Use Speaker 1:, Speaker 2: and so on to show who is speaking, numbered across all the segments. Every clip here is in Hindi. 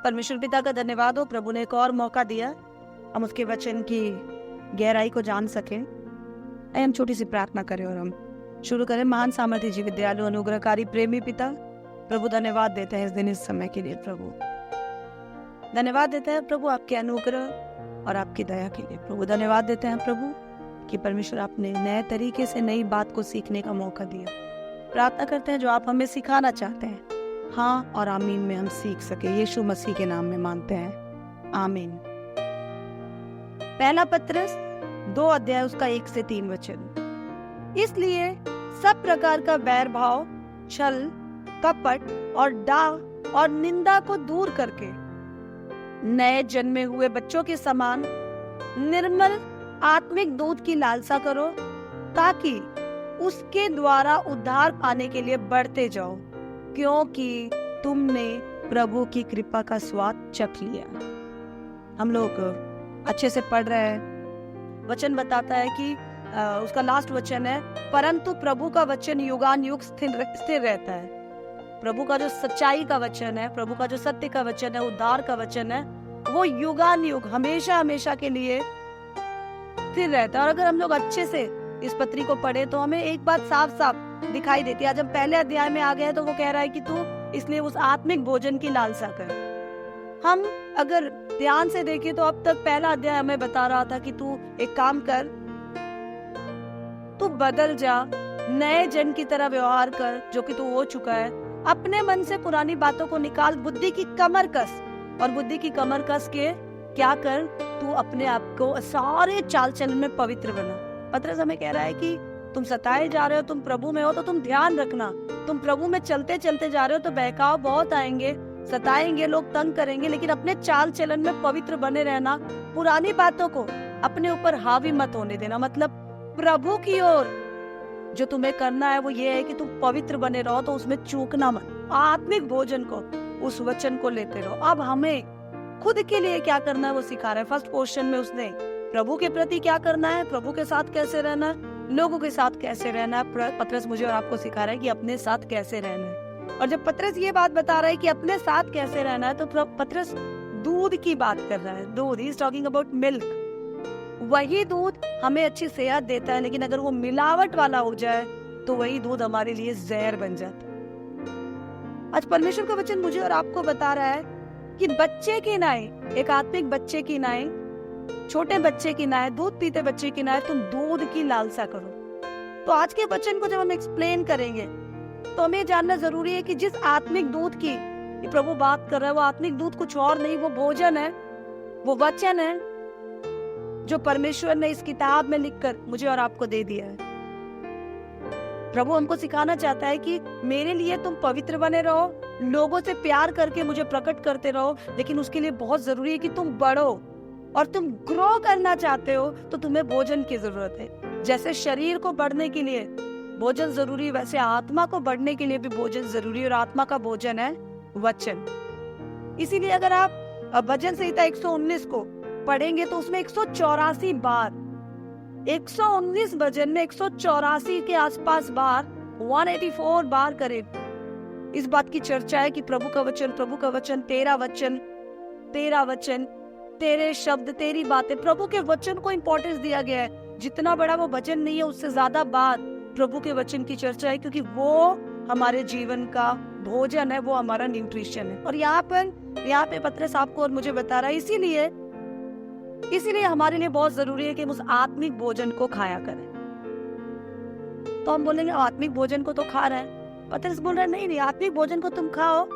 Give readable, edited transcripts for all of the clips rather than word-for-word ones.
Speaker 1: परमेश्वर पिता का धन्यवाद हो, प्रभु ने एक और मौका दिया हम उसके वचन की गहराई को जान सकें। आइए हम छोटी सी प्रार्थना करें और हम शुरू करें। महान सामर्थ्य जी विद्यालय अनुग्रहकारी प्रेमी पिता, प्रभु धन्यवाद देते हैं इस दिन इस समय के लिए। प्रभु धन्यवाद देते हैं प्रभु आपके अनुग्रह और आपकी दया के लिए। प्रभु धन्यवाद देते हैं प्रभु कि परमेश्वर आपने नए तरीके से नई बात को सीखने का मौका दिया। प्रार्थना करते हैं जो आप हमें सिखाना चाहते हैं, हाँ और आमीन में हम सीख सके। यीशु मसीह के नाम में मांगते हैं, आमीन। पहला पत्रस 2 अध्याय उसका 1 से 3 वचन। इसलिए सब प्रकार का बैर भाव, छल, कपट और डाह और निंदा को दूर करके नए जन्मे हुए बच्चों के समान निर्मल आत्मिक दूध की लालसा करो, ताकि उसके द्वारा उद्धार पाने के लिए बढ़ते जाओ, क्योंकि तुमने प्रभु की कृपा का स्वाद चख लिया। हम लोग अच्छे से पढ़ रहे हैं। वचन बताता है कि उसका लास्ट वचन है, परंतु प्रभु का वचन युगान युग स्थिर रहता है। प्रभु का जो सच्चाई का वचन है, प्रभु का जो सत्य का वचन है, उद्धार का वचन है, वो युगान युग हमेशा हमेशा के लिए स्थिर रहता है। और अगर हम लोग अच्छे से इस पत्री को पढ़े तो हमें एक बात साफ साफ दिखाई देती है। आज हम पहले अध्याय में आ गए तो वो कह रहा है कि तू इसलिए उस आत्मिक भोजन की लालसा कर। हम अगर ध्यान से देखें तो अब तक पहला अध्याय हमें बता रहा था कि तू एक काम कर, तू बदल जा, नए जन की तरह व्यवहार कर जो कि तू हो चुका है। अपने मन से पुरानी बातों को निकाल, बुद्धि की कमर कस, और बुद्धि की कमर कस के क्या कर, तू अपने आप को सारे चाल चलन में पवित्र बना। पत्रस हमें कह रहा है कि तुम सताए जा रहे हो, तुम प्रभु में हो तो तुम ध्यान रखना। तुम प्रभु में चलते चलते जा रहे हो तो बहकाव बहुत आएंगे, सताएंगे, लोग तंग करेंगे, लेकिन अपने चाल चलन में पवित्र बने रहना। पुरानी बातों को अपने ऊपर हावी मत होने देना। मतलब प्रभु की ओर जो तुम्हें करना है वो ये है कि तुम पवित्र बने रहो, तो उसमें चूकना मत। आत्मिक भोजन को, उस वचन को लेते रहो। अब हमें खुद के लिए क्या करना है वो सिखा रहा है। फर्स्ट क्वेश्चन में उसने प्रभु के प्रति क्या करना है, प्रभु के साथ कैसे रहना है, लोगों के साथ कैसे रहना है। पत्रस मुझे और आपको सिखा रहा है कि अपने साथ कैसे रहना है। और जब पत्रस ये बात बता रहा है कि अपने साथ कैसे रहना है, तो पत्रस दूध की बात कर रहा है। दूध, he is talking about milk. वही दूध हमें अच्छी सेहत देता है, लेकिन अगर वो मिलावट वाला हो जाए तो वही दूध हमारे लिए जहर बन जाता है। आज परमेश्वर का वचन मुझे और आपको बता रहा है कि बच्चे की नाई, एक आत्मिक बच्चे की नाई, छोटे बच्चे की नाई, दूध पीते बच्चे की नाई, तुम दूध की लालसा करो। तो आज के वचन को जब हम एक्सप्लेन करेंगे तो हमें जानना जरूरी है कि जिस आत्मिक दूध की प्रभु बात कर रहा है, वो आत्मिक दूध कुछ और नहीं, वो भोजन है, वो वचन है जो परमेश्वर ने इस किताब में लिखकर मुझे और आपको दे दिया है। प्रभु हमको सिखाना चाहता है कि मेरे लिए तुम पवित्र बने रहो, लोगों से प्यार करके मुझे प्रकट करते रहो, लेकिन उसके लिए बहुत जरूरी है कि तुम बढ़ो। और तुम ग्रो करना चाहते हो तो तुम्हें भोजन की जरूरत है। जैसे शरीर को बढ़ने के लिए भोजन जरूरी, वैसे आत्मा को बढ़ने के लिए भी भोजन जरूरी है, और आत्मा का भोजन है वचन। इसीलिए अगर आप भजन संहिता 119 को पढ़ेंगे तो उसमें 184 बार, 119 भजन में 184 के आसपास बार, 184 बार करीब इस बात की चर्चा है कि प्रभु का वचन, प्रभु का वचन, तेरा वचन, तेरा वचन, तेरे शब्द, तेरी बातें। प्रभु के वचन को इंपॉर्टेंस दिया गया है। जितना बड़ा वो भजन नहीं है, उससे ज्यादा बात प्रभु के वचन की चर्चा है, क्योंकि वो हमारे जीवन का भोजन है, वो हमारा न्यूट्रिशन है। और यहाँ पे पत्रस आपको और मुझे बता रहा है, इसीलिए हमारे लिए बहुत जरूरी है कि हम उस आत्मिक भोजन को खाया करें। तो हम बोलेंगे आत्मिक भोजन को तो खा रहे हैं। पत्रस बोल रहा है नहीं, आत्मिक भोजन को तुम खाओ,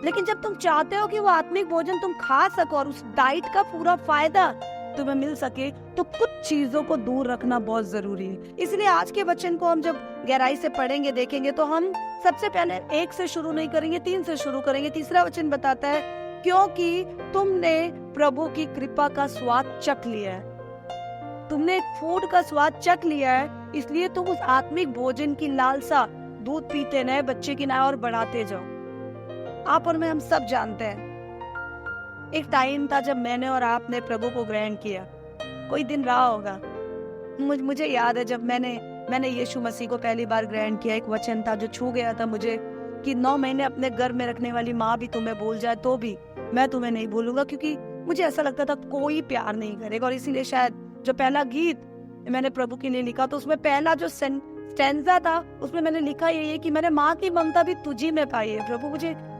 Speaker 1: लेकिन जब तुम चाहते हो कि वो आत्मिक भोजन तुम खा सको और उस डाइट का पूरा फायदा तुम्हें मिल सके, तो कुछ चीजों को दूर रखना बहुत जरूरी है। इसलिए आज के वचन को हम जब गहराई से पढ़ेंगे, देखेंगे, तो हम सबसे पहले 1 से शुरू नहीं करेंगे, 3 से शुरू करेंगे। तीसरा वचन बताता है, क्योंकि तुमने प्रभु की कृपा का स्वाद चख लिया है। तुमने फूड का स्वाद चख लिया है, इसलिए तुम उस आत्मिक भोजन की लालसा, दूध पीते नए बच्चे की नाई और बढ़ाते जाओ। आप और मैं, हम सब जानते हैं, एक टाइम था जब मैंने और आपने प्रभु को ग्रहण किया। कोई दिन रहा होगा, मुझे याद है जब मैंने यीशु मसीह को पहली बार ग्रहण किया। एक वचन था जो छू गया था मुझे, कि 9 महीने अपने गर्भ में रखने वाली माँ भी तुम्हें भूल जाए तो भी मैं तुम्हें नहीं भूलूंगा, क्योंकि मुझे ऐसा लगता था कोई प्यार नहीं करेगा। और इसीलिए शायद जो पहला गीत मैंने प्रभु के लिए लिखा तो उसमें पहला जो स्टैंजा था उसमें मैंने लिखा ये है कि मैंने माँ की ममता भी तुझी में पाई है प्रभु।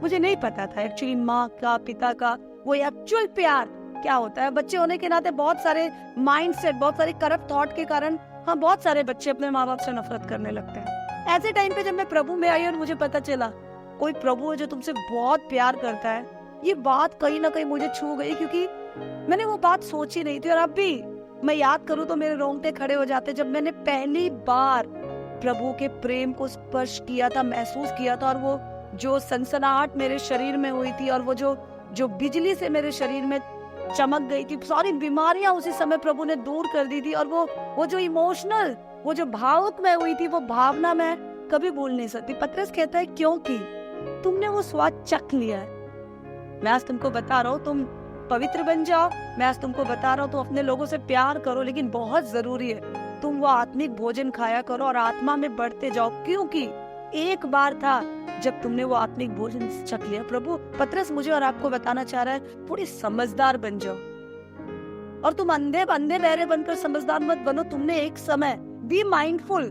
Speaker 1: मुझे नहीं पता था एक्चुअली माँ का, पिता का वो एक्चुअल प्यार क्या होता है। बच्चे होने के नाते बहुत सारे माइंडसेट, बहुत सारे करप्ट थॉट के कारण हम बहुत सारे बच्चे अपने माँ बाप से नफरत करने लगते हैं। ऐसे टाइम पे जब मैं प्रभु में आई और मुझे पता चला कोई प्रभु है जो तुमसे बहुत प्यार करता है, ये बात कहीं ना कहीं मुझे छू गई, क्योंकि मैंने वो बात सोची नहीं थी। और अब भी मैं याद करूं तो मेरे रोंगटे खड़े हो जाते जब मैंने पहली बार प्रभु के प्रेम को स्पर्श किया था, महसूस किया था। और वो जो सनसनाहट मेरे शरीर में हुई थी और वो जो बिजली से मेरे शरीर में चमक गई थी, सारी बीमारियां उसी समय प्रभु ने दूर कर दी थी। और वो जो इमोशनल, वो जो भावुक मैं हुई थी, वो भावना मैं कभी भूल नहीं सकती। पतरस कहता है क्योंकि तुमने वो स्वाद चख लिया है। मैं आज तुमको बता रहा हूँ तुम पवित्र बन जाओ, मैं आज तुमको बता रहा हूँ तुम अपने लोगों से प्यार करो, लेकिन बहुत जरूरी है तुम वो आत्मिक भोजन खाया करो और आत्मा में बढ़ते जाओ, क्योंकि एक बार था जब तुमने वो आत्मिक भोजन चख लिया। प्रभु पतरस मुझे और आपको बताना चाह रहा है थोड़ी समझदार बन जाओ। और तुम अंधे बहरे बनकर समझदार मत बनो। तुमने एक समय बी माइंडफुल,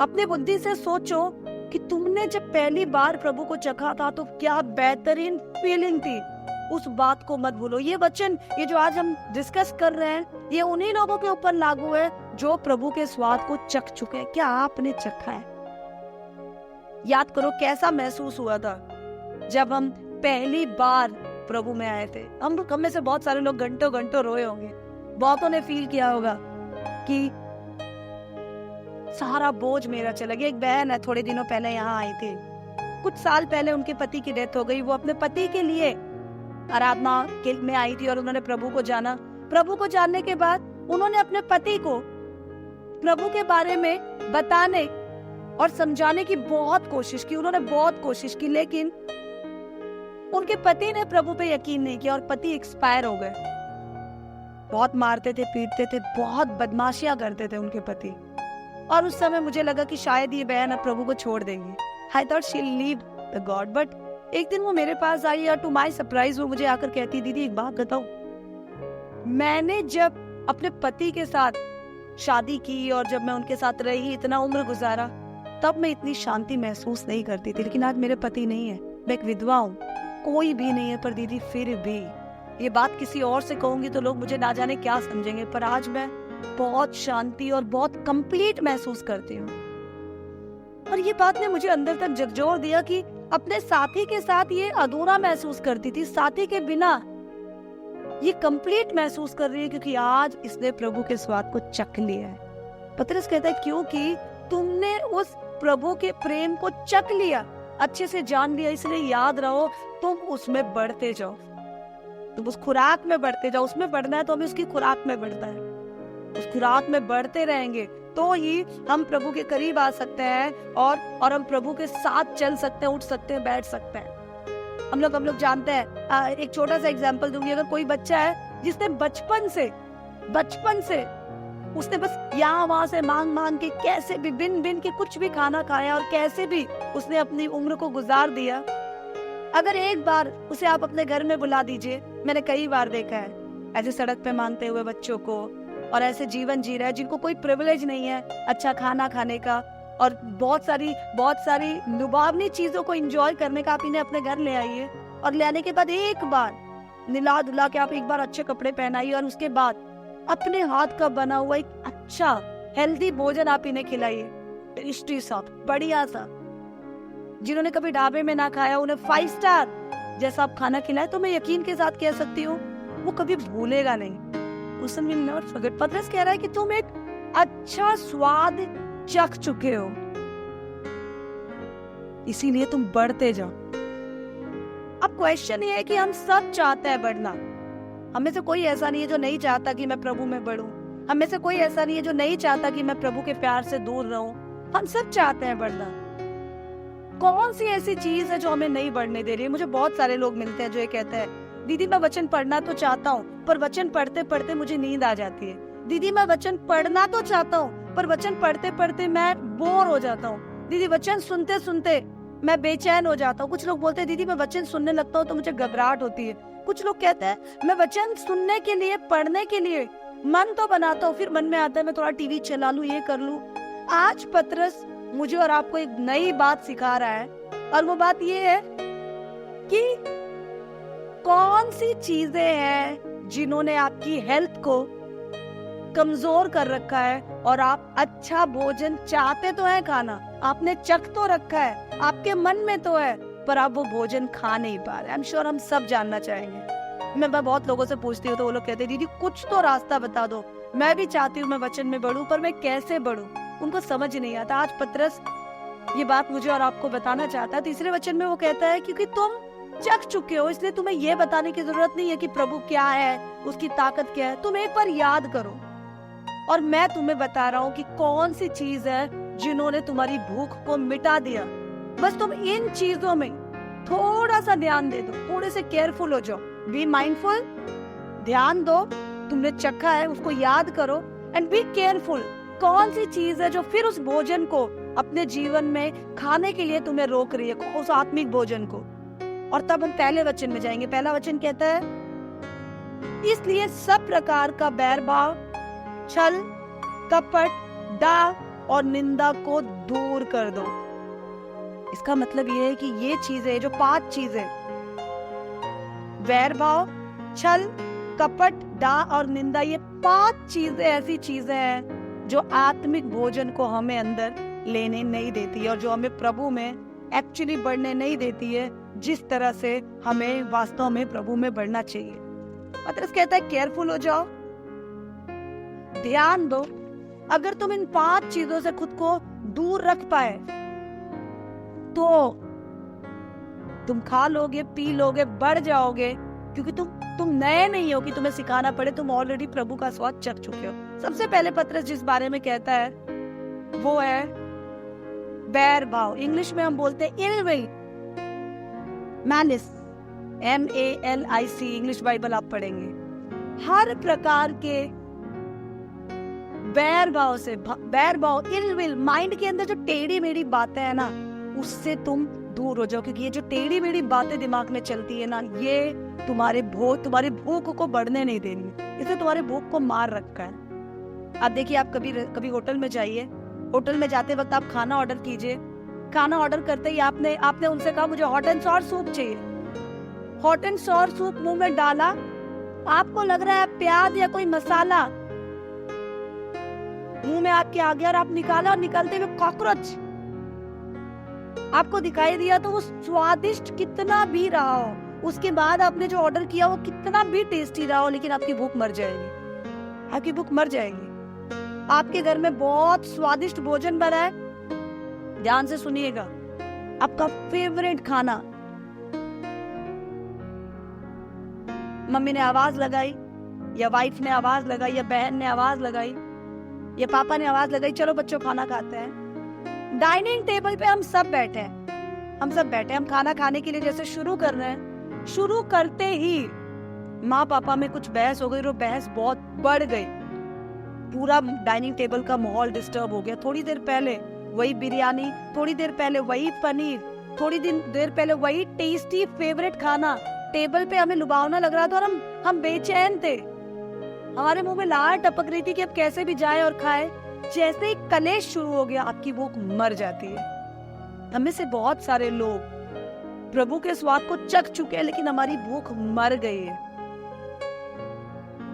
Speaker 1: अपने बुद्धि से सोचो कि तुमने जब पहली बार प्रभु को चखा था तो क्या बेहतरीन फीलिंग थी। उस बात को मत भूलो। ये वचन, ये जो आज हम डिस्कस कर रहे हैं, ये उन्हीं लोगों के ऊपर लागू है जो प्रभु के स्वाद को चख चुके हैं। क्या आपने चखा है? याद करो कैसा महसूस हुआ था जब हम पहली बार प्रभु में आए थे। हम में से बहुत सारे लोग घंटों घंटों रोए होंगे। बहुतों ने फील किया होगा कि सारा बोझ मेरा चला गया। एक बहन है, थोड़े दिनों पहले यहाँ आई थी। कुछ साल पहले उनके पति की डेथ हो गई। वो अपने पति के लिए आराधना में आई थी और उन्होंने प्रभु को जाना। प्रभु को जानने के बाद उन्होंने अपने पति को प्रभु के बारे में बताने और समझाने की बहुत कोशिश की। उन्होंने बहुत कोशिश की, लेकिन उनके पति ने प्रभु पे यकीन नहीं किया और पति एक्सपायर हो गए। बहुत मारते थे, पीटते थे, बहुत बदमाशियां करते थे उनके पति। और उस समय मुझे लगा कि शायद ये बहन अब प्रभु को छोड़ देंगी। I thought she'll leave the God, but एक दिन वो मेरे पास आई और टू माई सरप्राइज वो मुझे आकर कहती, दीदी एक बात बताऊं, मैंने जब अपने पति के साथ शादी की और जब मैं उनके साथ रही, इतना उम्र गुजारा, तब मैं इतनी शांति महसूस नहीं करती थी। लेकिन आज मेरे पति नहीं है, मैं एक विधवा हूँ, कोई भी नहीं है, पर दीदी फिर भी ये बात किसी और से कहूंगी तो लोग मुझे ना जाने क्या समझेंगे, पर आज मैं बहुत शांति और बहुत कंप्लीट महसूस करती हूँ। और ये बात ने मुझे अंदर तक झकझोर दिया कि अपने साथी के साथ ये अधूरा महसूस करती थी, साथी के बिना ये कंप्लीट महसूस कर रही है, क्योंकि आज इसने प्रभु के स्वाद को चख लिया है। पतरस कहता है क्योंकि तुमने उस प्रभु के प्रेम को चख लिया, अच्छे से जान लिया, इसलिए याद रहो तुम उसमें बढ़ते जाओ, तुम उस खुराक में बढ़ते जाओ। उसमें बढ़ना है तो हमें उसकी खुराक में बढ़ना है। उस खुराक में बढ़ते रहेंगे तो ही हम प्रभु के करीब आ सकते हैं और हम प्रभु के साथ चल सकते हैं, उठ सकते हैं, बैठ सकते हैं। हम लोग जानते हैं, एक छोटा सा एग्जांपल दूंगी। अगर कोई बच्चा है जिसने बचपन से उसने बस यहाँ वहां से मांग के कैसे भी बिन के कुछ भी खाना खाया और कैसे भी उसने अपनी उम्र को गुजार दिया, अगर एक बार उसे आप अपने घर में बुला दीजिए, मैंने कई बार देखा है ऐसे सड़क पे मांगते हुए बच्चों को, और ऐसे जीवन जी रहा है जिनको कोई प्रिविलेज नहीं है अच्छा खाना खाने का और बहुत सारी लुभावनी चीजों को एंजॉय करने का। आप इन्हें अपने घर ले आइए और ले आने के बाद एक बार निला धुला के आप एक बार अच्छे कपड़े पहनाइए और उसके बाद अपने हाथ का बना हुआ एक अच्छा हेल्दी भोजन आप इन्हें खिलाइए, टेस्टी सा, बढ़िया सा। जिन्होंने कभी ढाबे में ना खाया, उन्हें 5 स्टार जैसा आप खाना खिलाए, तो मैं यकीन के साथ कह सकती हूँ वो कभी भूलेगा नहीं। उसने never forget। पतरस कह रहा है कि तुम एक अच्छा स्वाद चख चुके हो, इसीलिए तुम बढ़ते जाओ। अब क्वेश्चन ये है कि हम सब चाहते हैं बढ़ना। हमें से कोई ऐसा नहीं है जो नहीं चाहता कि मैं प्रभु में बढ़ूं। हमें से कोई ऐसा नहीं है जो नहीं चाहता कि मैं प्रभु के प्यार से दूर रहूं। हम सब चाहते हैं बढ़ना। कौन सी ऐसी चीज है जो हमें नहीं बढ़ने दे रही है? मुझे बहुत सारे लोग मिलते हैं जो ये कहते हैं, दीदी मैं वचन पढ़ना तो चाहता हूँ पर वचन पढ़ते पढ़ते मुझे नींद आ जाती है। दीदी मैं वचन पढ़ना तो चाहता हूँ पर वचन पढ़ते पढ़ते मैं बोर हो जाता हूँ। दीदी वचन सुनते सुनते मैं बेचैन हो जाता हूँ। कुछ लोग बोलते हैं दीदी मैं वचन सुनने लगता हूँ तो मुझे घबराहट होती है। कुछ लोग कहते हैं मैं वचन सुनने के लिए, पढ़ने के लिए मन तो बनाता हूँ, फिर मन में आता है मैं थोड़ा टीवी चला लूं, ये कर लूं। आज पतरस मुझे और आपको एक नई बात सिखा रहा है, और वो बात ये है कि कौन सी चीजें हैं जिन्होंने आपकी हेल्थ को कमजोर कर रखा है, और आप अच्छा भोजन चाहते तो है खाना, आपने चख तो रखा है, आपके मन में तो है, पर आप वो भोजन खा नहीं पा रहे। आई एम श्योर हम सब जानना चाहेंगे। मैं बहुत लोगों से पूछती हूँ तो वो लोग कहते हैं दीदी कुछ तो रास्ता बता दो, मैं भी चाहती हूँ मैं वचन में बढ़ूं, पर मैं कैसे बढ़ूं, उनको समझ नहीं आता। आज पतरस ये बात मुझे और आपको बताना चाहता है। तीसरे वचन में वो कहता है क्योंकि तुम चख चुके हो, इसलिए तुम्हें ये बताने की जरूरत नहीं है कि प्रभु क्या है, उसकी ताकत क्या है। तुम एक बार याद करो, और मैं तुम्हें बता रहा हूँ कि कौन सी चीज है जिन्होंने तुम्हारी भूख को मिटा दिया। बस तुम इन चीजों में थोड़ा सा ध्यान दे दो, थोड़े से केयरफुल हो जाओ, बी माइंडफुल, ध्यान दो, तुमने चखा है उसको याद करो, एंड बी केयरफुल। कौन सी चीज है जो फिर उस भोजन को अपने जीवन में खाने के लिए तुम्हें रोक रही है, उस आत्मिक भोजन को। और तब हम पहले वचन में जाएंगे। पहला वचन कहता है इसलिए सब प्रकार का बैर भाव, छल, कपट, डाह और निंदा को दूर कर दो। इसका मतलब ये है कि ये चीजें, जो 5 चीजें, वैर भाव, छल, कपट, डाह और निंदा, ये 5 चीजें ऐसी चीजें हैं जो आत्मिक भोजन को हमें अंदर लेने नहीं देती है, और जो हमें प्रभु में एक्चुअली बढ़ने नहीं देती है जिस तरह से हमें वास्तव में प्रभु में बढ़ना चाहिए। पतरस कहता है केयरफुल हो जाओ, ध्यान दो। अगर तुम इन 5 चीजों से खुद को दूर रख पाए तो तुम खा लोगे, पी लोगे, बढ़ जाओगे, क्योंकि तुम नए नहीं हो कि तुम्हें सिखाना पड़े, तुम ऑलरेडी प्रभु का स्वाद चख चुके हो। सबसे पहले पतरस जिस बारे में कहता है वो है बैर भाव। इंग्लिश में हम बोलते हैं ill will, malice, MALIC, English Bible आप पढ़ेंगे। हर प्रकार के बैर भाव से, बैर भाव, इल विल, माइंड के अंदर जो टेढ़ी मेढ़ी बातें हैं ना, उससे तुम दूर हो जाओ, क्योंकि ये जो टेढ़ी मेढ़ी बातें दिमाग में चलती है ना, ये तुम्हारी भूख को बढ़ने नहीं देनी, इसने तुम्हारे भूख को मार रखा है। आप देखिए, आप कभी होटल में जाइए, होटल में जाते वक्त आप खाना ऑर्डर कीजिए, खाना ऑर्डर करते ही आपने उनसे कहा मुझे हॉट एंड सॉर सूप चाहिए। हॉट एंड सॉर सूप मुंह में डाला, आपको लग रहा है प्याज या कोई मसाला मुंह में आपके आ गया, और आप निकाला, और निकलते हुए कॉकरोच आपको दिखाई दिया, तो वो स्वादिष्ट कितना भी रहा हो, उसके बाद आपने जो ऑर्डर किया वो कितना भी टेस्टी रहा हो, लेकिन आपकी भूख मर जाएगी, आपकी भूख मर जाएगी। आपके घर में बहुत स्वादिष्ट भोजन बना है, ध्यान से सुनिएगा, आपका फेवरेट खाना, मम्मी ने आवाज लगाई, या वाइफ ने आवाज लगाई, या बहन ने आवाज लगाई, या पापा ने आवाज लगाई, चलो बच्चों खाना खाते हैं। डाइनिंग टेबल पे हम सब बैठे हैं, हम खाना खाने के लिए जैसे शुरू कर रहे हैं, शुरू करते ही माँ पापा में कुछ बहस हो गई, और बहस बहुत बढ़ गई, पूरा डाइनिंग टेबल का माहौल डिस्टर्ब हो गया। थोड़ी देर पहले वही बिरयानी, थोड़ी देर पहले वही पनीर, थोड़ी देर पहले वही टेस्टी फेवरेट खाना टेबल पे हमें लुभावना लग रहा था, और हम बेचैन थे, हमारे मुंह में लार टपक रही थी कि अब कैसे भी जाए और खाए। जैसे ही कलेश शुरू हो गया, आपकी भूख मर जाती है। हमें से बहुत सारे लोग प्रभु के स्वाद को चख चुके हैं, लेकिन हमारी भूख मर गई है।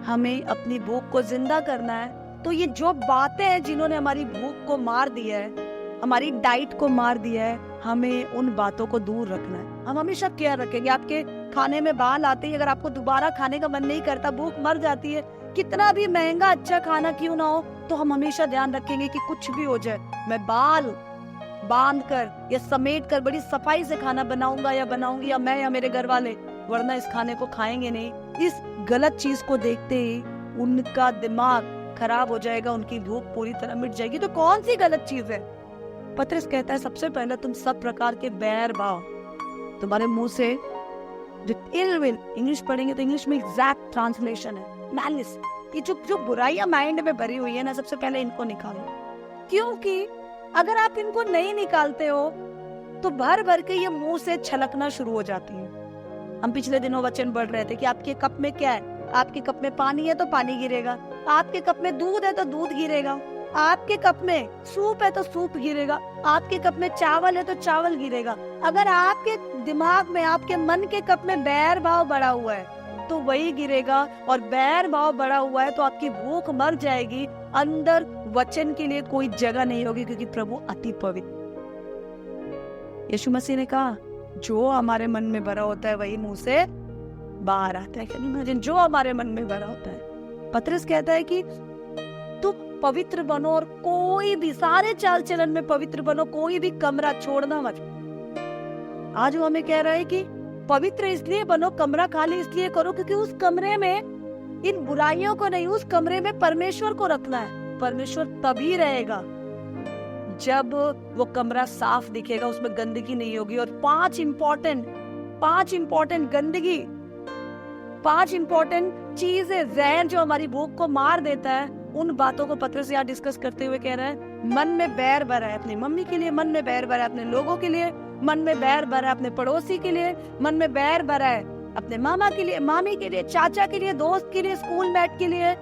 Speaker 1: हमें अपनी भूख को जिंदा करना है, तो ये जो बातें हैं जिन्होंने हमारी भूख को मार दिया है, हमारी डाइट को मार दिया है, हमें उन बातों को दूर रखना है। हम हमेशा केयर रखेंगे। आपके खाने में बाल आते ही अगर आपको दोबारा खाने का मन नहीं करता, भूख मर जाती है, कितना भी महंगा अच्छा खाना क्यों ना हो, तो हम हमेशा ध्यान रखेंगे कि कुछ भी हो जाए, मैं बाल बांध कर या समेट कर बड़ी सफाई से खाना बनाऊंगा या बनाऊंगी, या मैं या मेरे घर वाले, वरना इस खाने को खाएंगे नहीं। इस गलत चीज को देखते ही उनका दिमाग खराब हो जाएगा, उनकी भूख पूरी तरह मिट जाएगी। तो कौन सी गलत चीज है? पतरस कहता है सबसे पहले तुम सब प्रकार के बैर भाव, तुम्हारे मुंह से जो इल विल, इंग्लिश पढ़ेंगे तो इंग्लिश में एग्जैक्ट ट्रांसलेशन है मैलिस, ये जो बुराइयां माइंड में भरी हुई है ना, सबसे पहले इनको निकालो। क्योंकि अगर आप इनको नहीं निकालते हो तो भर भर के ये मुंह से छलकना शुरू हो जाती है। हम पिछले दिनों वचन पढ़ रहे थे कि आपके कप में क्या है, आपके कप में पानी है तो पानी गिरेगा, आपके कप में दूध है तो दूध गिरेगा, आपके कप में सूप है तो सूप गिरेगा, आपके कप में चावल है तो चावल गिरेगा। अगर आपके दिमाग में, आपके मन के कप में बैर भाव बढ़ा हुआ है तो वही गिरेगा, और बैर भाव बढ़ा हुआ है तो आपकी भूख मर जाएगी, अंदर वचन के लिए कोई जगह नहीं होगी, क्योंकि प्रभु अति पवित्र। यीशु मसीह ने कहा जो हमारे मन में भरा होता है वही मुंह से बाहर आता है। कैन यू इमेजिन, जो हमारे मन में भरा होता है। पतरस कहता है कि तुम पवित्र बनो और कोई भी, सारे चाल चलन में पवित्र बनो, कोई भी कमरा छोड़ना मत। आज वो हमें कह रहा है कि पवित्र इसलिए बनो, कमरा खाली इसलिए करो क्योंकि उस कमरे में इन बुराइयों को नहीं, उस कमरे में परमेश्वर को रखना है। परमेश्वर तभी रहेगा जब वो कमरा साफ दिखेगा, उसमें गंदगी नहीं होगी। और पांच इंपॉर्टेंट गंदगी, 5 इंपॉर्टेंट चीजें, जहर जो हमारी भूख को मार देता है, उन बातों को पतरस यहाँ डिस्कस करते हुए कह रहा है। मन में बैर भरा है अपनी मम्मी के लिए, मन में बैर भरा है अपने लोगों के लिए, मन में बैर भरा है अपने पड़ोसी के लिए, मन में बैर भरा है अपने मामा के लिए, मामी के लिए, चाचा के लिए, दोस्त के लिए, स्कूल मेट के लिए,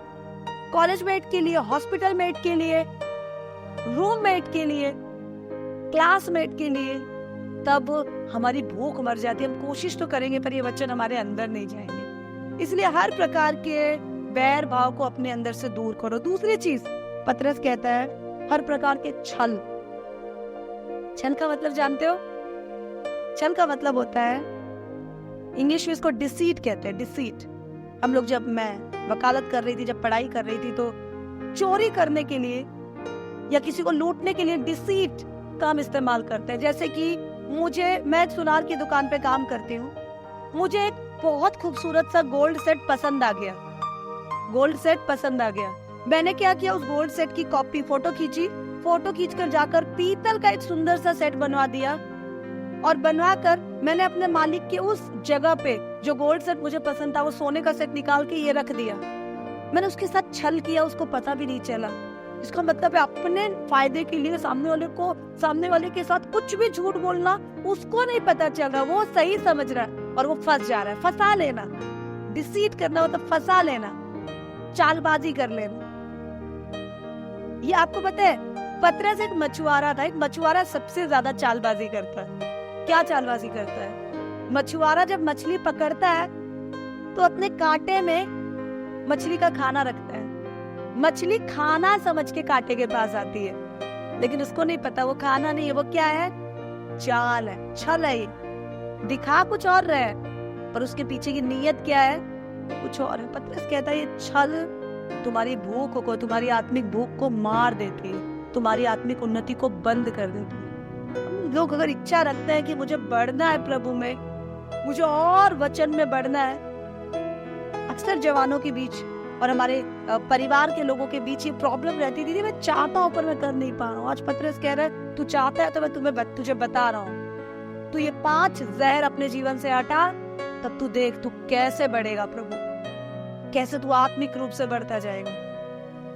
Speaker 1: कॉलेज मेट के लिए, हॉस्पिटल मेट के लिए, रूममेट के लिए, क्लासमेट के लिए। तब हमारी भूख मर जाती है। हम कोशिश तो करेंगे पर ये वचन हमारे अंदर नहीं जाएंगे। इसलिए हर प्रकार के बैर भाव को अपने अंदर से दूर करो। दूसरी चीज पतरस कहता है, हर प्रकार के छल। छल का मतलब जानते हो? छल का मतलब होता है, इंग्लिश में इसको डिसीट कहते हैं, डिसीट। हम लोग, जब मैं वकालत कर रही थी, जब पढ़ाई कर रही थी, तो चोरी करने के लिए या किसी को लूटने के लिए डिसीट का हम इस्तेमाल करते हैं। जैसे कि मैं सुनार की दुकान पे काम करती हूँ, मुझे एक बहुत खूबसूरत सा गोल्ड सेट पसंद आ गया। मैंने क्या किया, उस गोल्ड सेट की कॉपी फोटो खींचकर जाकर पीतल का एक सुंदर सा सेट बनवा दिया, और बनवाकर मैंने अपने मालिक के उस जगह पे जो गोल्ड सेट मुझे पसंद था, वो सोने का सेट निकाल के ये रख दिया। मैंने उसके साथ छल किया, उसको पता भी नहीं चला। इसका मतलब है अपने फायदे के लिए सामने वाले के साथ कुछ भी झूठ बोलना, उसको नहीं पता चल रहा, वो सही समझ रहा है और वो फंस जा रहा है। फंसा लेना, डिसीट करना मतलब फंसा लेना, चालबाजी कर लेना। ये आपको पता है, पतरस एक मछुआरा था। एक मछुआरा सबसे ज्यादा चालबाजी करता है। क्या चालबाजी करता है? मछुआरा जब मछली पकड़ता है तो अपने कांटे में मछली का खाना रखता है। मछली खाना समझ के कांटे के पास आती है, लेकिन उसको नहीं पता वो खाना नहीं है, वो क्या है? चाल है, छल है। दिखा कुछ और रहा है पर उसके पीछे की नीयत क्या है? कुछ और है। पतरस कहता है ये छल तुम्हारी भूख को, तुम्हारी आत्मिक भूख को मार देती है, तुम्हारी आत्मिक उन्नति को बंद कर देती है। हम लोग अगर इच्छा रखते हैं कि मुझे बढ़ना है प्रभु में, मुझे और वचन में बढ़ना है, अक्सर जवानों के बीच और हमारे परिवार के लोगों के बीच ये प्रॉब्लम रहती थी, मैं चाहता हूँ पर मैं कर नहीं पा रहा हूँ। आज पतरस कह रहा है तू चाहता है तो मैं तुझे बता रहा हूँ, तू ये 5 जहर अपने जीवन से हटा, तब तू देख तू कैसे बढ़ेगा प्रभु, कैसे तू आत्मिक रूप से बढ़ता जाएगा।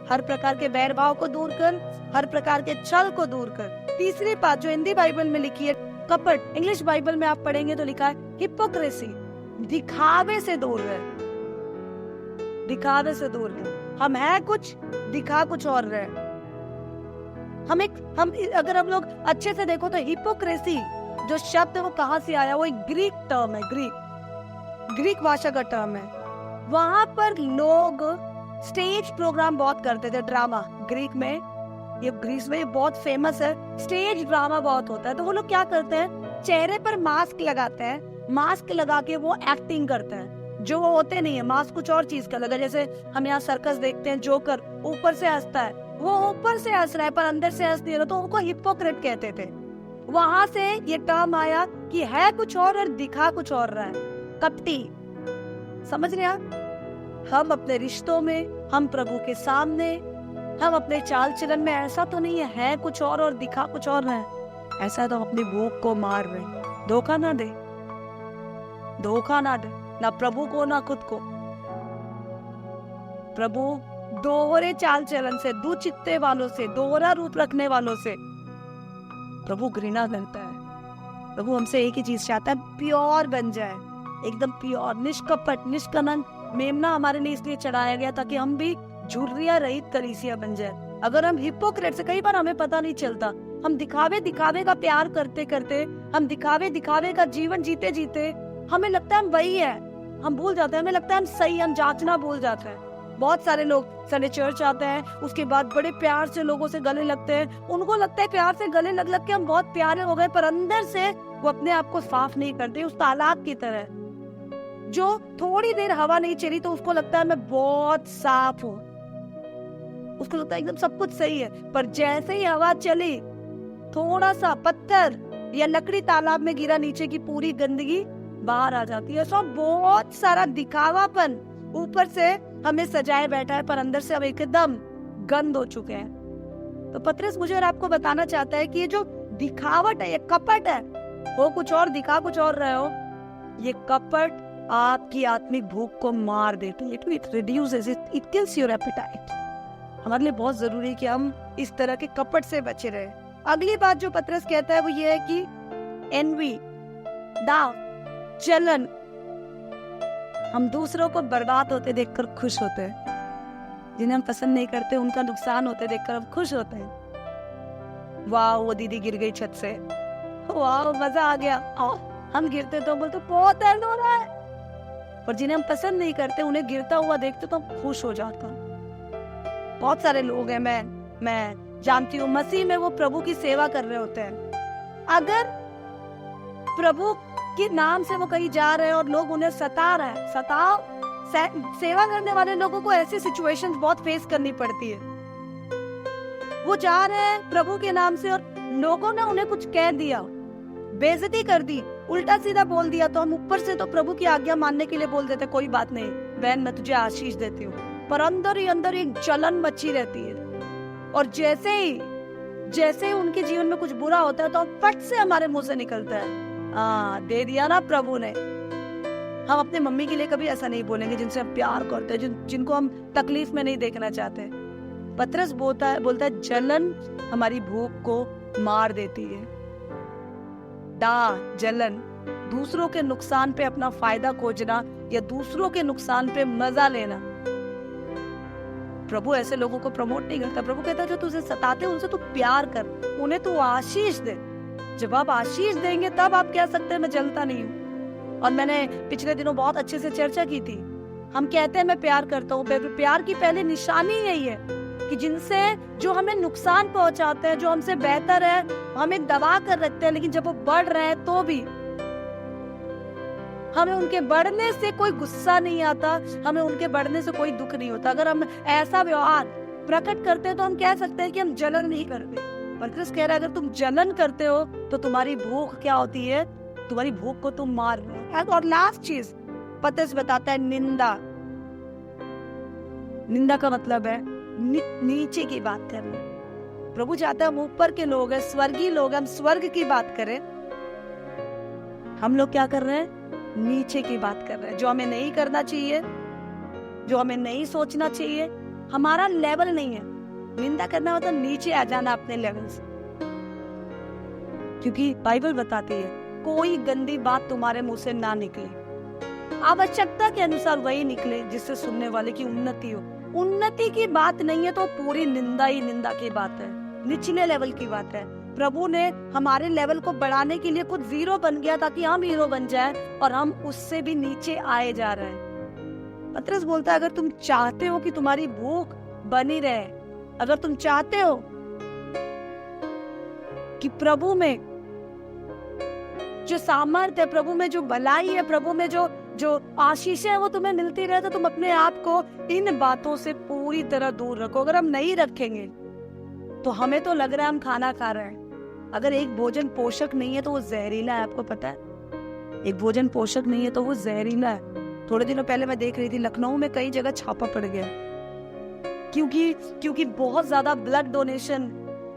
Speaker 1: हर प्रकार के बैर भाव को दूर कर, हर प्रकार के छल को दूर कर। तीसरी बात जो हिंदी बाइबल में लिखी है, कपट। इंग्लिश बाइबल में आप पढ़ेंगे तो लिखा है हिपोक्रेसी। दिखावे से दूर है, दिखावे से दूर है। हम है कुछ, दिखा कुछ और रहे। अगर हम लोग अच्छे से देखो तो हिपोक्रेसी जो शब्द है वो कहाँ से आया? वो एक ग्रीक टर्म है, ग्रीक भाषा का टर्म है। वहां पर लोग स्टेज प्रोग्राम बहुत करते थे, ड्रामा। ग्रीस में बहुत फेमस है, स्टेज ड्रामा बहुत होता है। तो वो लोग क्या करते हैं, चेहरे पर मास्क लगाते हैं, मास्क लगा के वो एक्टिंग करते हैं जो वो होते नहीं है। मास्क कुछ और चीज का लगा, जैसे हम यहाँ सर्कस देखते हैं, जोकर ऊपर से हंसता है, वो ऊपर से हंस रहा है पर अंदर से हंस नहीं रहा, तो उनको हिपोक्रेट कहते थे। वहां से ये टर्म आया कि है कुछ और दिखा कुछ और रहा है, कपटी। समझ रहे आप? हम अपने रिश्तों में, हम प्रभु के सामने, हम अपने चाल चलन में ऐसा तो नहीं है कुछ और दिखा कुछ और है। ऐसा है तो हम अपनी भूख को मार रहे। धोखा ना दे, ना प्रभु को ना खुद को। प्रभु दोहरे चाल चलन से, दुचित्ते वालों से, दोहरा रूप रखने वालों से प्रभु घृणा करता है। प्रभु हमसे एक ही चीज चाहता है, प्योर बन जाए, एकदम प्योर, निष्कपट, निष्कलंक मेमना हमारे लिए इसलिए चढ़ाया गया ताकि हम भी झुर्रिया रहित कलीसिया बन जाए। अगर हम हिपोक्रेट से, कई बार हमें पता नहीं चलता, हम दिखावे का प्यार करते करते, हम दिखावे का जीवन जीते जीते हमें लगता है हम वही है, हम भूल जाते हैं, हमें लगता है हम सही, हम जांचना भूल जाते हैं। बहुत सारे लोग संडे चर्च आते हैं, उसके बाद बड़े प्यार से लोगों से गले लगते हैं, उनको लगता है प्यार से गले लग के हम बहुत प्यारे हो गए, पर अंदर से वो अपने आप को साफ नहीं करते। उस तालाब की तरह जो थोड़ी देर हवा नहीं चली तो उसको लगता है मैं बहुत साफ हूँ, उसको लगता है एकदम सब कुछ सही है, पर जैसे ही हवा चली, थोड़ा सा पत्थर या लकड़ी तालाब में गिरा, नीचे की पूरी गंदगी बाहर आ जाती है। सब बहुत सारा दिखावापन ऊपर से हमें सजाए बैठा है, पर अंदर से अब एकदम गंद हो चुके हैं। तो पतरस मुझे और आपको बताना चाहता है कि ये जो दिखावट है, ये कपट है, हो कुछ और दिखा कुछ और रहे हो, ये कपट आपकी आत्मिक भूख को मार देती है। It reduces, it kills your apatite. हमारे लिए बहुत जरूरी है कि हम इस तरह के कपट से बचे रहे। अगली बात जो पतरस कहता है वो ये है कि एनवी, दाव, जलन, हम दूसरों को बर्बाद होते देखकर खुश होते हैं, जिन्हें हम पसंद नहीं करते उनका नुकसान होते देखकर हम खुश होते हैं। वाह वो दीदी गिर गई छत से, वाह मजा आ गया। हम गिरते तो बोलते बहुत दर्द हो रहा है, पर जिन्हें हम पसंद नहीं करते उन्हें गिरता हुआ देखते तो हम खुश हो जाते हैं। बहुत सारे लोग हैं, मैं जानती हूँ, मसीह में वो प्रभु की सेवा कर रहे होते हैं। अगर प्रभु के नाम से वो कहीं जा रहे हैं और लोग उन्हें सता रहे हैं, सेवा करने वाले लोगों को ऐसी सिचुएशंस बहुत फेस करनी पड़ती है। वो जा रहे हैं प्रभु के नाम से और लोगों ने उन्हें कुछ कह दिया, बेइज्जती कर दी, उल्टा सीधा बोल दिया, तो हम ऊपर से तो प्रभु की आज्ञा मानने के लिए बोल देते कोई बात नहीं बहन, मैं तुझे आशीष देती हूँ, पर अंदर ही अंदर एक जलन मची रहती है। और जैसे ही उनके जीवन में कुछ बुरा होता है तो फट से हमारे मुंह से निकलता है, दे दिया ना प्रभु ने। हम अपने मम्मी के लिए कभी ऐसा नहीं बोलेंगे जिनसे हम प्यार करते हैं, जिनको हम तकलीफ में नहीं देखना चाहते। पतरस बोलता है जलन हमारी भूख को मार देती है। जलन, दूसरों के नुकसान पे अपना फायदा खोजना या दूसरों के नुकसान पे मजा लेना। प्रभु ऐसे लोगों को प्रमोट नहीं करता। प्रभु कहता है जो तुझे सताते उनसे तू प्यार कर, उन्हें तू आशीष दे। जब आप आशीष देंगे तब आप कह सकते हैं मैं जलता नहीं हूँ। और मैंने पिछले दिनों बहुत अच्छे से चर्चा की थी, हम कहते हैं मैं प्यार करता हूँ, प्यार की पहले निशानी यही है कि जिनसे जो हमें नुकसान पहुंचाते हैं, जो हमसे बेहतर है, हमें दबा कर रखते हैं, लेकिन जब वो बढ़ रहे हैं तो भी हमें उनके बढ़ने से कोई गुस्सा नहीं आता, हमें उनके बढ़ने से कोई दुख नहीं होता। अगर हम ऐसा व्यवहार प्रकट करते हैं तो हम कह सकते हैं कि हम जलन नहीं करते। पतरस कह रहा है अगर तुम जलन करते हो तो तुम्हारी भूख क्या होती है, तुम्हारी भूख को तुम मार रहे हो। और लास्ट चीज पतरस बताता है निंदा। निंदा का मतलब है नीचे की बात करना। प्रभु चाहता है हम ऊपर के लोग हैं, स्वर्गीय लोग हैं, हम स्वर्ग की बात करें। हम लोग क्या कर रहे हैं, नीचे की बात कर रहे हैं, जो हमें नहीं करना चाहिए, जो हमें नहीं सोचना चाहिए, हमारा लेवल नहीं है। निंदा करना मतलब नीचे आ जाना अपने लेवल से, क्योंकि बाइबल बताती है कोई गंदी बात तुम्हारे मुंह से ना निकले, आवश्यकता के अनुसार वही निकले जिससे सुनने वाले की उन्नति हो। उन्नति की बात नहीं है तो पूरी निंदा ही निंदा की बात है, निचले लेवल की बात है। प्रभु ने हमारे लेवल को बढ़ाने के लिए खुद जीरो बन गया ताकि हम हीरो बन जाए, और हम उससे भी नीचे आए जा रहे हैं। पतरस बोलता है अगर तुम चाहते हो कि तुम्हारी भूख बनी रहे, अगर तुम चाहते हो कि प्रभु में जो सामर्थ्य है, प्रभु में जो भलाई है, प्रभु में जो आशीष है वो तुम्हें मिलती रहे, तो तुम अपने आप को इन बातों से पूरी तरह दूर रखो। अगर हम नहीं रखेंगे तो हमें तो लग रहा है हम खाना खा रहे हैं। अगर एक भोजन पोषक नहीं है तो वो जहरीला है, आपको पता है? एक भोजन पोषक नहीं है तो वो जहरीला है। थोड़े दिनों पहले मैं देख रही थी लखनऊ में कई जगह छापा पड़ गया, क्योंकि बहुत ज्यादा ब्लड डोनेशन,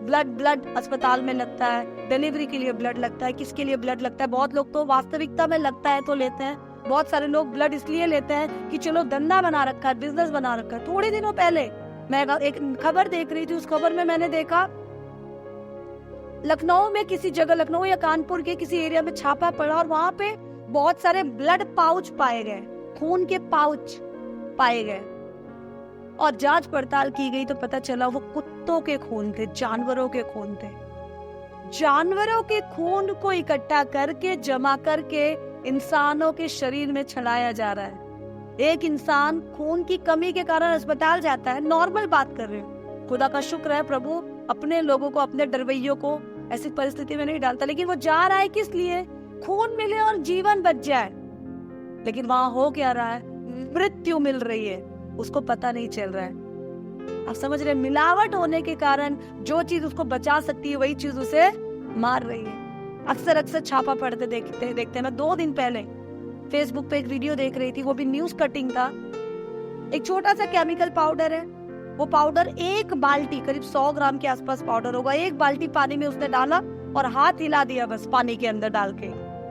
Speaker 1: ब्लड अस्पताल में लगता है, डिलीवरी के लिए ब्लड लगता है, किसके लिए ब्लड लगता है। बहुत लोग तो वास्तविकता में लगता है तो लेते हैं, बहुत सारे लोग ब्लड इसलिए लेते हैं कि चलो धंधा बना रखा है, बिजनेस बना रखा है। थोड़े दिनों पहले मैं एक खबर देख रही थी, उस खबर में मैंने देखा लखनऊ में किसी जगह, लखनऊ या कानपुर के किसी एरिया में छापा पड़ा और वहां पे बहुत सारे ब्लड पाउच पाए गए, खून के पाउच पाए गए, और जांच पड़ताल की गई तो पता चला वो कुत्तों के खून थे, जानवरों के खून थे। जानवरों के खून को इकट्ठा करके, जमा करके इंसानों के शरीर में चढ़ाया जा रहा है। एक इंसान खून की कमी के कारण अस्पताल जाता है, नॉर्मल बात कर रहे हो, खुदा का शुक्र है प्रभु अपने लोगों को, अपने डरवैयों को ऐसी परिस्थिति में नहीं डालता, लेकिन वो जा रहा है किस लिए? खून मिले और जीवन बच जाए। लेकिन वहां हो क्या रहा है? मृत्यु मिल रही है, उसको पता नहीं चल रहा है। आप समझ रहे? मिलावट होने के कारण जो चीज उसको बचा सकती है वही चीज उसे मार रही है। अक्सर छापा पढ़ते देखते मैं 2 दिन पहले फेसबुक पे एक वीडियो देख रही थी, वो भी न्यूज कटिंग था। एक छोटा सा केमिकल पाउडर है, वो पाउडर 1 बाल्टी, करीब 100 ग्राम के आसपास पाउडर होगा, 1 बाल्टी पानी में उसने डाला और हाथ हिला दिया बस पानी के अंदर डाल के,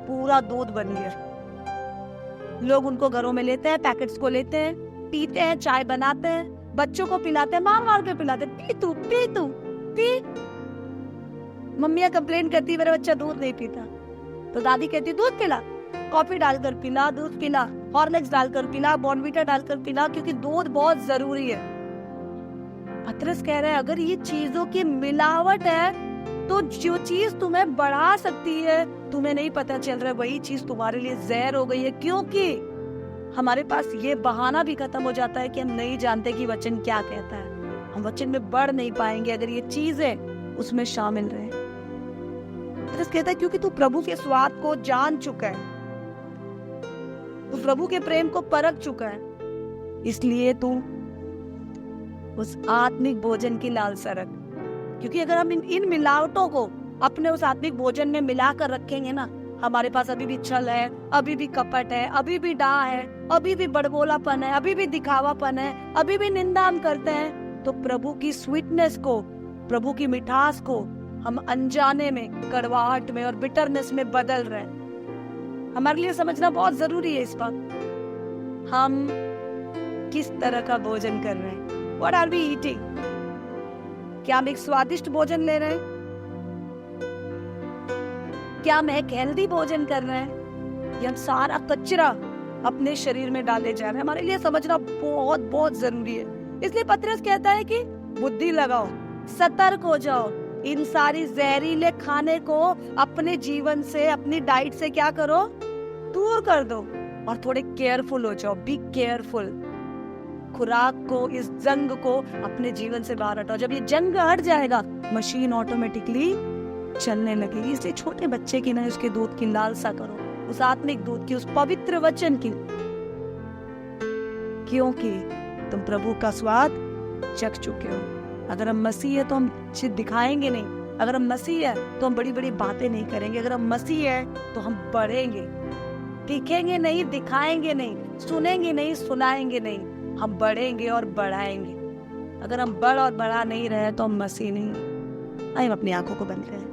Speaker 1: पूरा दूध बन गया। लोग उनको घरों में लेते हैं, पैकेट्स को लेते हैं, पीते हैं, चाय बनाते हैं, बच्चों को पिलाते हैं, मार के पिलाते हैं, पी। मम्मियाँ कंप्लेन करती मेरा बच्चा दूध नहीं पीता, तो दादी कहती दूध पिला, कॉफी डालकर पिला, दूध पिला, हॉर्लिक्स डालकर पिला, बॉर्नवीटा डालकर पिला, क्योंकि दूध बहुत जरूरी है। पतरस कह रहा है अगर ये चीजों की मिलावट है तो जो चीज तुम्हें बढ़ा सकती है तुम्हें नहीं पता चल रहा है, वही चीज तुम्हारे लिए जहर हो गई है। क्योंकि हमारे पास ये बहाना भी खत्म हो जाता है कि हम नहीं जानते कि वचन क्या कहता है, हम वचन में बढ़ नहीं पाएंगे अगर ये चीजें उसमें शामिल रहे। पतरस कहता है क्योंकि तू प्रभु के स्वाद को जान चुका है, तू प्रभु के प्रेम को परख चुका है, इसलिए तू उस आत्मिक भोजन की लालसा रख। क्योंकि अगर हम इन मिलावटों को अपने उस आत्मिक भोजन में मिलाकर रखेंगे ना, हमारे पास अभी भी छल है, अभी भी कपट है, अभी भी डाह है, अभी भी बड़बोलापन है, अभी भी दिखावापन है, अभी भी निंदा हम करते हैं, तो प्रभु की स्वीटनेस को, प्रभु की मिठास को हम अनजाने में कड़वाहट में और बिटरनेस में बदल रहे हैं। हमारे लिए समझना बहुत जरूरी है इस वक्त हम किस तरह का भोजन कर रहे हैं। What are we eating? क्या हम एक स्वादिष्ट भोजन ले रहे हैं? क्या हम एक हेल्दी भोजन कर रहे हैं, या हम सारा कचरा अपने शरीर में डाले जा रहे हैं? हमारे लिए समझना बहुत बहुत जरूरी है। इसलिए पतरस कहता है कि बुद्धि लगाओ, सतर्क हो जाओ, इन सारी जहरीले खाने को अपने जीवन से, अपनी डाइट से क्या करो, दूर कर दो, और थोड़े केयरफुल हो जाओ। Be careful. खुराक को, इस जंग को अपने जीवन से बाहर हटाओ। जब ये जंग हट जाएगा मशीन ऑटोमेटिकली चलने लगेगी। इसलिए छोटे बच्चे की ना उसके दूध की लालसा करो, उस आत्मिक दूध की, उस पवित्र वचन की, क्योंकि तुम प्रभु का स्वाद चख चुके हो। अगर हम मसीह है तो हम दिखाएंगे नहीं, अगर हम मसीह है तो हम बड़ी बड़ी बातें नहीं करेंगे, अगर हम मसीह है तो हम बढ़ेंगे, दिखेंगे नहीं, दिखाएंगे नहीं, सुनेंगे नहीं, सुनाएंगे नहीं, हम बढ़ेंगे और बढ़ाएंगे। अगर हम बढ़ और बढ़ा नहीं रहे तो हम मसीह नहीं। आइए अपनी आंखों को बंद करें।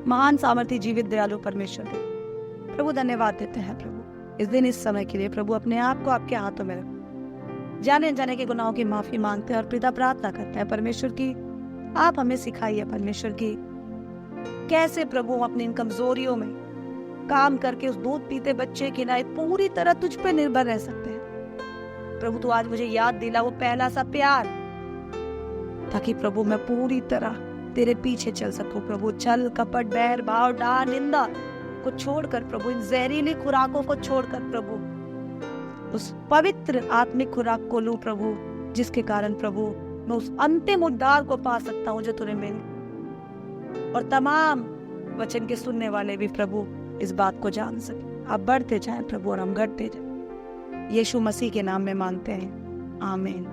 Speaker 1: महान सामर्थी जीवित दयालु परमेश्वर प्रभु, धन्यवाद देते हैं प्रभु इस दिन, इस समय के लिए। प्रभु अपने आप को आपके हाथों में रखो, जाने अनजाने के गुनाहों की माफी मांगते हैं और पिता प्रार्थना करते हैं परमेश्वर की आप हमें सिखाइए परमेश्वर की कैसे प्रभु अपनी इन कमजोरियों में काम करके उस दूध पीते बच्चे की ना पूरी तरह तुझ पे निर्भर रह सकते हैं। प्रभु तू आज मुझे याद दिला वो पहला सा प्यार, ताकि प्रभु मैं पूरी तरह तेरे पीछे चल सकूं। प्रभु छल कपट बैर भाव डाह निंदा को छोड़कर प्रभु, इन जहरीली खुराकों को छोड़कर प्रभु उस पवित्र आत्मिक खुराक को लूं प्रभु, जिसके कारण प्रभु मैं उस अंतिम उद्धार को पा सकता हूं जो तूने मिल, और तमाम वचन के सुनने वाले भी प्रभु इस बात को जान सके। आप बढ़ते जाएं प्रभु और हम घटते जाएं। यीशु मसीह के नाम में मांगते हैं, आमीन।